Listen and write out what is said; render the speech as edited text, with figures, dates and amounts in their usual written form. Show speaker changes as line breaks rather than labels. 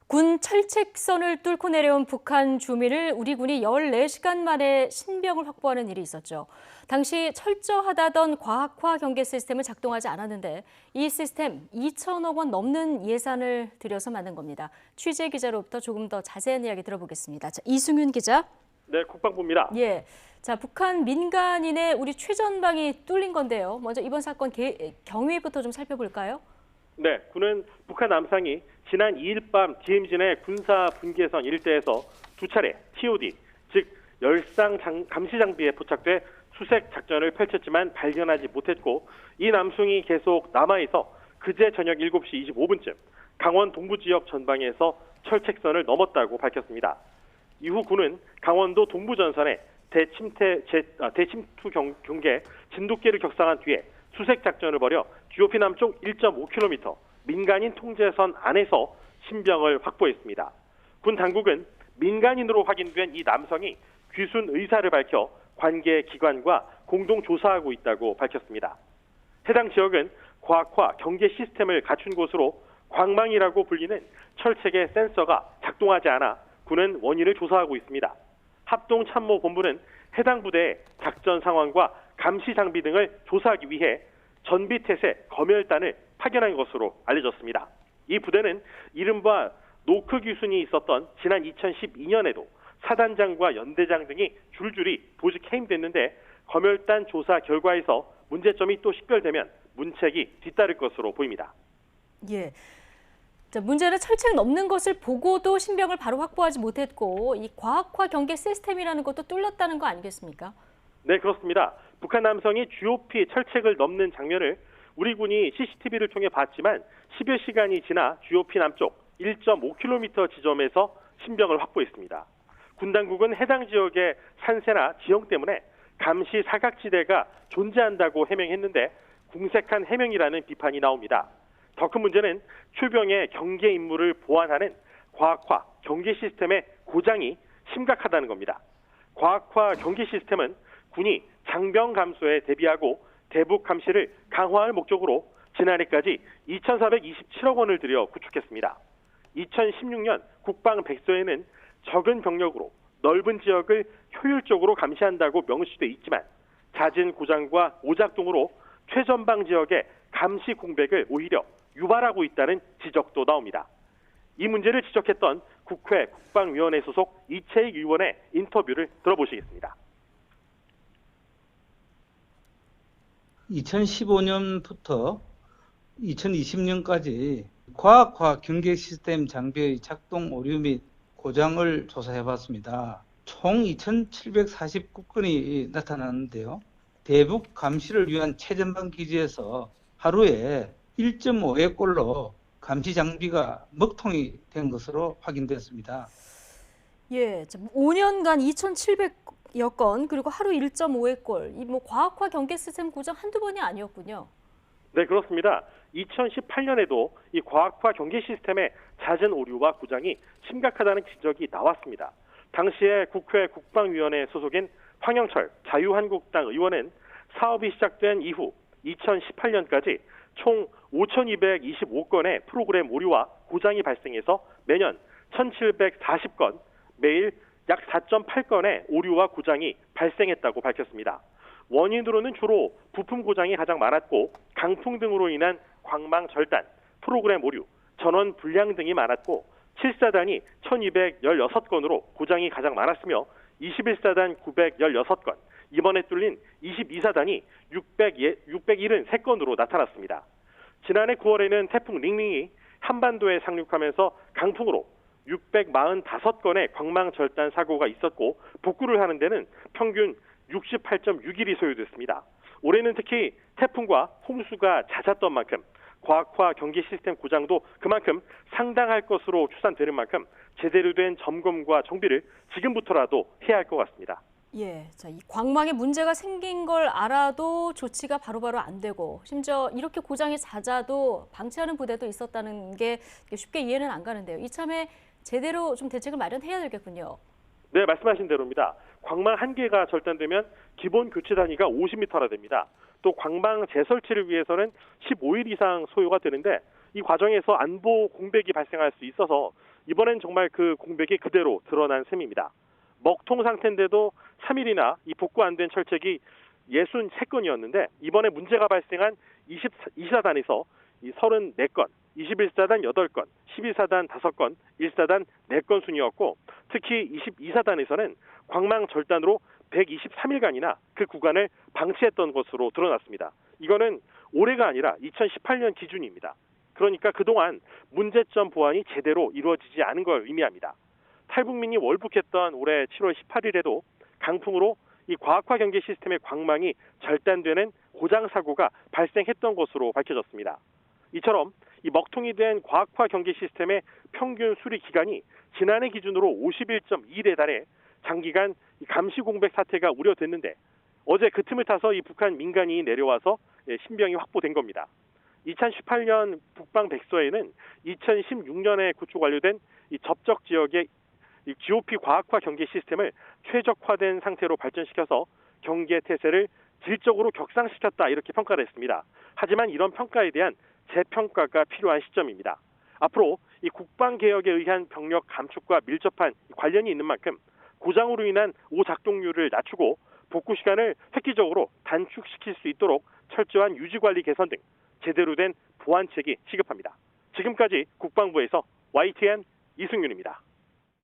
군 철책선을 뚫고 내려온 북한 주민을 우리 군이 14시간 만에 신병을 확보하는 일이 있었죠. 당시 철저하다던 과학화 경계 시스템은 작동하지 않았는데 이 시스템 2천억 원 넘는 예산을 들여서 만든 겁니다. 취재 기자로부터 조금 더 자세한 이야기 들어보겠습니다. 자, 이승윤 기자.
네, 국방부입니다.
예. 자, 북한 민간인의 우리 최전방이 뚫린 건데요. 먼저 이번 사건 경위부터 좀 살펴볼까요?
네, 군은 북한 남상이 지난 2일 밤 DMZ 내 군사 분계선 일대에서 두 차례 TOD, 즉 열상 감시 장비에 포착돼 수색 작전을 펼쳤지만 발견하지 못했고 이 남승이 계속 남아있어 그제 저녁 7시 25분쯤 강원 동부 지역 전방에서 철책선을 넘었다고 밝혔습니다. 이후 군은 강원도 동부 전선에 대침투 경계 진돗개를 격상한 뒤에 수색 작전을 벌여 GOP 남쪽 1.5km 민간인 통제선 안에서 신병을 확보했습니다. 군 당국은 민간인으로 확인된 이 남성이 귀순 의사를 밝혀 관계 기관과 공동 조사하고 있다고 밝혔습니다. 해당 지역은 과학화 경계 시스템을 갖춘 곳으로 광망이라고 불리는 철책의 센서가 작동하지 않아 군은 원인을 조사하고 있습니다. 합동참모본부는 해당 부대의 작전 상황과 감시 장비 등을 조사하기 위해 전비태세 검열단을 파견한 것으로 알려졌습니다. 이 부대는 이른바 노크 귀순이 있었던 지난 2012년에도 사단장과 연대장 등이 줄줄이 보직 해임됐는데 검열단 조사 결과에서 문제점이 또 식별되면 문책이 뒤따를 것으로 보입니다.
예. 자, 문제는 철책 넘는 것을 보고도 신병을 바로 확보하지 못했고 이 과학화 경계 시스템이라는 것도 뚫렸다는 거 아니겠습니까?
네, 그렇습니다. 북한 남성이 GOP 철책을 넘는 장면을 우리 군이 CCTV를 통해 봤지만 10여 시간이 지나 GOP 남쪽 1.5km 지점에서 신병을 확보했습니다. 군 당국은 해당 지역의 산세나 지형 때문에 감시 사각지대가 존재한다고 해명했는데 궁색한 해명이라는 비판이 나옵니다. 더 큰 문제는 출병의 경계 임무를 보완하는 과학화 경계 시스템의 고장이 심각하다는 겁니다. 과학화 경계 시스템은 군이 장병 감소에 대비하고 대북 감시를 강화할 목적으로 지난해까지 2,427억 원을 들여 구축했습니다. 2016년 국방 백서에는 적은 병력으로 넓은 지역을 효율적으로 감시한다고 명시돼 있지만 잦은 고장과 오작동으로 최전방 지역의 감시 공백을 오히려 유발하고 있다는 지적도 나옵니다. 이 문제를 지적했던 국회 국방위원회 소속 이채익 의원의 인터뷰를 들어보시겠습니다.
2015년부터 2020년까지 과학화 경계 시스템 장비의 작동 오류 및 고장을 조사해봤습니다. 총 2,749건이 나타났는데요. 대북 감시를 위한 최전방 기지에서 하루에 1.5회 꼴로 감시 장비가 먹통이 된 것으로 확인됐습니다.
예, 5년간 2,700여 건 그리고 하루 1.5회 꼴. 이 과학화 경계 시스템 고장 한두 번이 아니었군요.
네, 그렇습니다. 2018년에도 이 과학화 경계 시스템의 잦은 오류와 고장이 심각하다는 지적이 나왔습니다. 당시에 국회 국방위원회 소속인 황영철 자유한국당 의원은 사업이 시작된 이후 2018년까지 총 5,225건의 프로그램 오류와 고장이 발생해서 매년 1,740건, 매일 약 4.8건의 오류와 고장이 발생했다고 밝혔습니다. 원인으로는 주로 부품 고장이 가장 많았고 강풍 등으로 인한 광망 절단, 프로그램 오류, 전원 불량 등이 많았고 7사단이 1,216건으로 고장이 가장 많았으며 21사단 916건, 이번에 뚫린 22사단이 673건으로 나타났습니다. 지난해 9월에는 태풍 링링이 한반도에 상륙하면서 강풍으로 645건의 광망 절단 사고가 있었고 복구를 하는 데는 평균 68.6일이 소요됐습니다. 올해는 특히 태풍과 홍수가 잦았던 만큼 과학화 경계 시스템 고장도 그만큼 상당할 것으로 추산되는 만큼 제대로 된 점검과 정비를 지금부터라도 해야 할 것 같습니다.
예, 자, 이 광망에 문제가 생긴 걸 알아도 조치가 바로바로 안 되고 심지어 이렇게 고장이 잦아도 방치하는 부대도 있었다는 게 쉽게 이해는 안 가는데요. 이참에 제대로 좀 대책을 마련해야 되겠군요.
네, 말씀하신 대로입니다. 광망 한 개가 절단되면 기본 교체 단위가 50m나 됩니다. 또 광망 재설치를 위해서는 15일 이상 소요가 되는데 이 과정에서 안보 공백이 발생할 수 있어서 이번엔 정말 그 공백이 그대로 드러난 셈입니다. 먹통 상태인데도 3일이나 이 복구 안 된 철책이 63건이었는데 이번에 문제가 발생한 24단에서 이 34건, 21사단 8건, 12사단 5건, 1사단 4건 순이었고 특히 22사단에서는 광망 절단으로 123일간이나 그 구간을 방치했던 것으로 드러났습니다. 이거는 올해가 아니라 2018년 기준입니다. 그러니까 그동안 문제점 보완이 제대로 이루어지지 않은 걸 의미합니다. 탈북민이 월북했던 올해 7월 18일에도 강풍으로 이 과학화 경계 시스템의 광망이 절단되는 고장 사고가 발생했던 것으로 밝혀졌습니다. 이처럼 이 먹통이 된 과학화 경계 시스템의 평균 수리 기간이 지난해 기준으로 51.2일에 달해 장기간 감시 공백 사태가 우려됐는데 어제 그 틈을 타서 이 북한 민간인이 내려와서 신병이 확보된 겁니다. 2018년 북방 백서에는 2016년에 구축 완료된 이 접적 지역의 이 GOP 과학화 경계 시스템을 최적화된 상태로 발전시켜서 경계 태세를 질적으로 격상시켰다 이렇게 평가를 했습니다. 하지만 이런 평가에 대한 재평가가 필요한 시점입니다. 앞으로 이 국방개혁에 의한 병력 감축과 밀접한 관련이 있는 만큼 고장으로 인한 오작동률을 낮추고 복구 시간을 획기적으로 단축시킬 수 있도록 철저한 유지관리 개선 등 제대로 된 보완책이 시급합니다. 지금까지 국방부에서 YTN 이승윤입니다.